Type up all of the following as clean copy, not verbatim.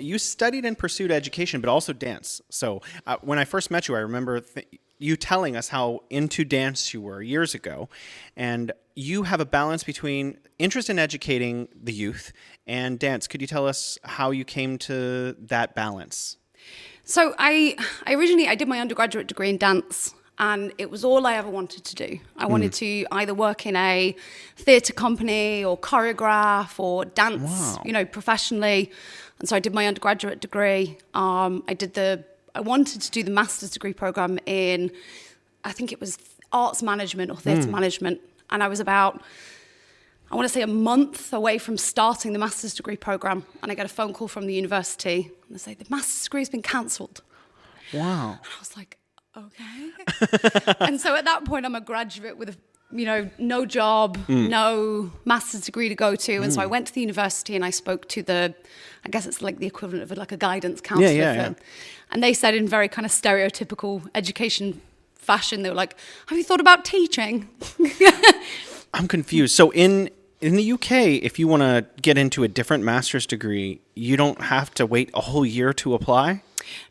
you studied and pursued education, but also dance. So when I first met you, I remember you telling us how into dance you were years ago. And you have a balance between interest in educating the youth and dance. Could you tell us how you came to that balance? So I originally did my undergraduate degree in dance, and it was all I ever wanted to do. I wanted to either work in a theatre company or choreograph or dance, professionally. And so I did my undergraduate degree. I wanted to do the master's degree program in, I think it was arts management or theatre management. And I was about, I want to say, a month away from starting the master's degree program. And I get a phone call from the university and they say, the master's degree has been cancelled. Wow. And I was like, okay. And so at that point, I'm a graduate with no job, no master's degree to go to. And so I went to the university and I spoke to I guess it's like the equivalent of like a guidance counselor. Yeah. And they said in very kind of stereotypical education fashion, they were like, have you thought about teaching? I'm confused. So in the UK, if you want to get into a different master's degree, you don't have to wait a whole year to apply?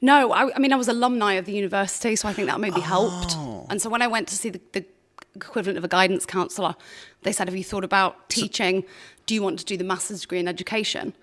No, I was alumni of the university, so I think that maybe helped. And so when I went to see the equivalent of a guidance counsellor, they said, have you thought about teaching? Do you want to do the master's degree in education?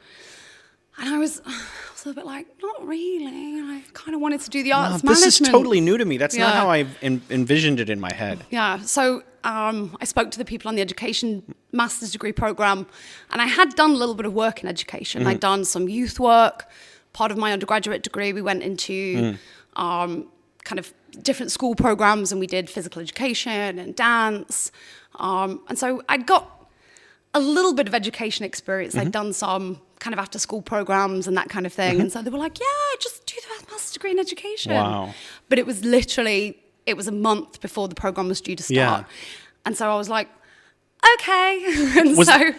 And I was a little bit like, not really. I kind of wanted to do the arts management. This is totally new to me. That's not how I envisioned it in my head. Yeah. So I spoke to the people on the education master's degree program, and I had done a little bit of work in education. I'd done some youth work. Part of my undergraduate degree, we went into kind of different school programs, and we did physical education and dance. And so I'd got a little bit of education experience. I'd done some kind of after school programs and that kind of thing. And so they were like, yeah, just do the master's degree in education. Wow. But it was a month before the program was due to start. Yeah. And so I was like, okay. And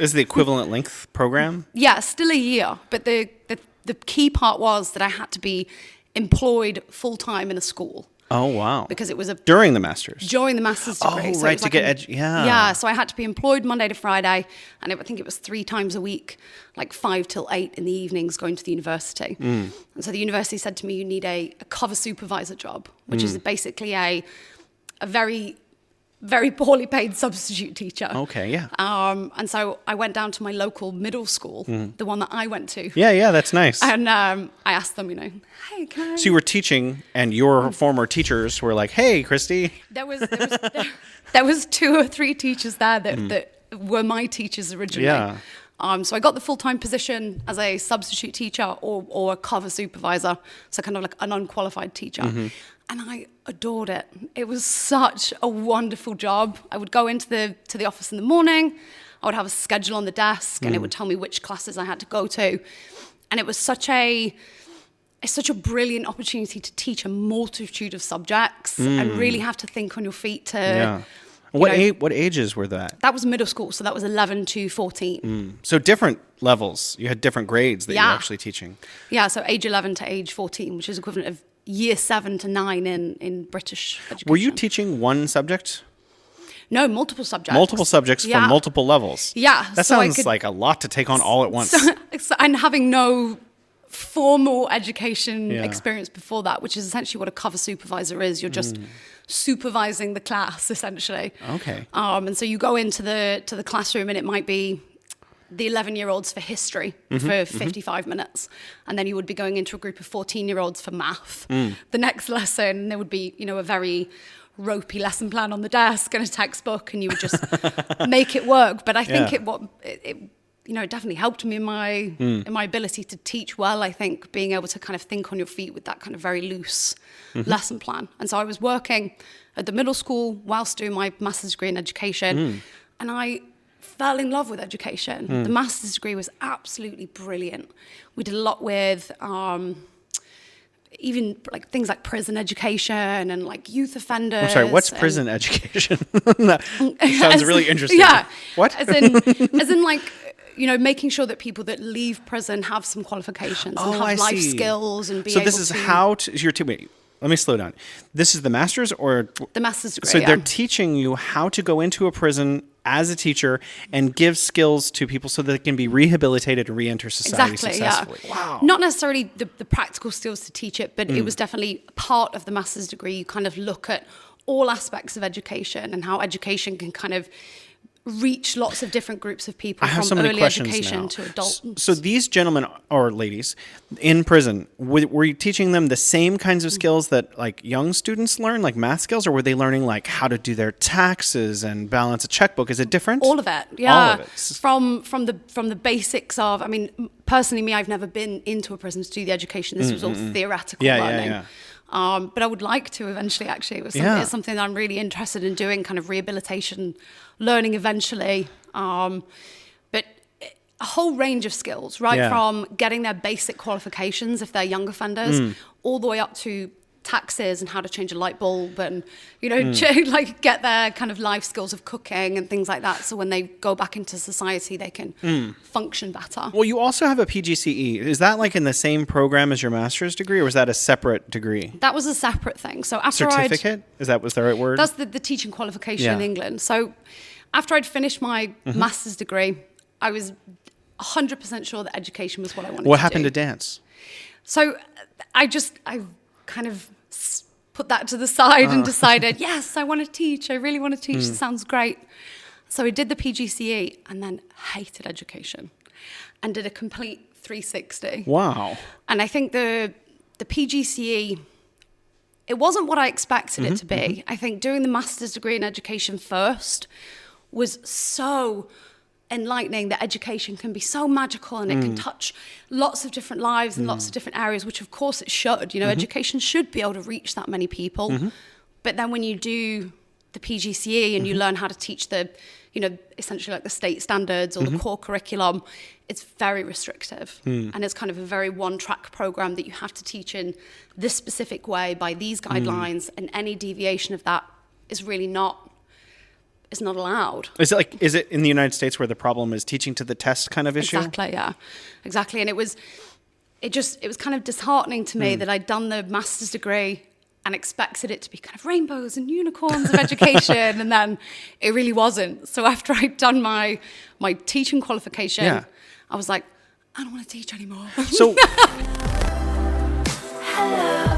is the equivalent length program? Yeah, still a year. But the key part was that I had to be employed full-time in a school. Oh, wow. Because it was during the master's? During the master's degree. Oh, so right, to get Yeah, so I had to be employed Monday to Friday, and I think it was 3 times a week, like 5 till 8 in the evenings going to the university. And so the university said to me, you need a cover supervisor job, which is basically a very, very poorly paid substitute teacher. Okay, yeah. And so I went down to my local middle school, the one that I went to. Yeah, that's nice. And I asked them, hey, can I... So you were teaching, and your former teachers were like, hey, Christy. There was 2 or 3 teachers there that were my teachers originally. Yeah. So I got the full-time position as a substitute teacher or a cover supervisor, so kind of like an unqualified teacher. And I adored it. It was such a wonderful job. I would go into the office in the morning. I would have a schedule on the desk, and it would tell me which classes I had to go to. And it was such a brilliant opportunity to teach a multitude of subjects and really have to think on your feet to... Yeah. What ages were that? That was middle school, so that was 11 to 14. So different levels. You had different grades that you were actually teaching. Yeah, so age 11 to age 14, which is equivalent of year 7 to 9 in British education. Were you teaching one subject? No, multiple subjects. Multiple subjects from multiple levels. Yeah. That sounds like a lot to take on all at once. And having no formal education experience before that, which is essentially what a cover supervisor is. You're just supervising the class, essentially. Okay. And so you go into the classroom, and it might be the 11-year-olds for history for 55 minutes. And then you would be going into a group of 14-year-olds for math. The next lesson, there would be, a very ropey lesson plan on the desk and a textbook, and you would just make it work. But I think it definitely helped me in my ability to teach well. I think being able to kind of think on your feet with that kind of very loose lesson plan. And so I was working at the middle school whilst doing my master's degree in education, and I fell in love with education. The master's degree was absolutely brilliant. We did a lot with even like things like prison education and like youth offenders. I'm sorry, what's prison education? That sounds really interesting. Yeah. What? As in like, making sure that people that leave prison have some qualifications and have life skills and be able to... So this is how to... Wait, let me slow down. This is the master's or... The master's degree, So they're teaching you how to go into a prison as a teacher and give skills to people so that they can be rehabilitated and re-enter society successfully. Yeah. Wow. Not necessarily the practical skills to teach it, but it was definitely part of the master's degree. You kind of look at all aspects of education and how education can kind of reach lots of different groups of people, I have from so many early questions education now. to adult. So these gentlemen or ladies in prison, were you teaching them the same kinds of skills that like young students learn, like math skills, or were they learning like how to do their taxes and balance a checkbook? Is it different? All of it, yeah. All of it. From the basics of, I mean, personally, me, I've never been into a prison to do the education. This was all theoretical learning. Yeah. But I would like to eventually, actually. It's something that I'm really interested in doing, kind of rehabilitation learning eventually. But a whole range of skills, right? From getting their basic qualifications if they're young offenders, all the way up to taxes and how to change a light bulb and, like get their kind of life skills of cooking and things like that. So when they go back into society, they can function better. Well, you also have a PGCE. Is that like in the same program as your master's degree, or was that a separate degree? That was a separate thing. So after Certificate? Was the right word? That's the teaching qualification in England. So after I'd finished my master's degree, I was 100% sure that education was what I wanted to do. What happened to dance? So I kind of put that to the side and decided, yes, I want to teach. I really want to teach. This sounds great. So I did the PGCE and then hated education and did a complete 360. Wow. And I think the PGCE, it wasn't what I expected it to be. I think doing the master's degree in education first was so enlightening, that education can be so magical and it can touch lots of different lives and lots of different areas, which of course it should. Education should be able to reach that many people. But then when you do the PGCE and you learn how to teach the, essentially like the state standards or the core curriculum, it's very restrictive. And it's kind of a very one-track program that you have to teach in this specific way by these guidelines, and any deviation of that is really not allowed. Is it in the United States where the problem is teaching to the test kind of issue? Exactly, yeah. Exactly. And it was kind of disheartening to me that I'd done the master's degree and expected it to be kind of rainbows and unicorns of education, and then it really wasn't. So after I'd done my teaching qualification, I was like, I don't want to teach anymore. So Hello.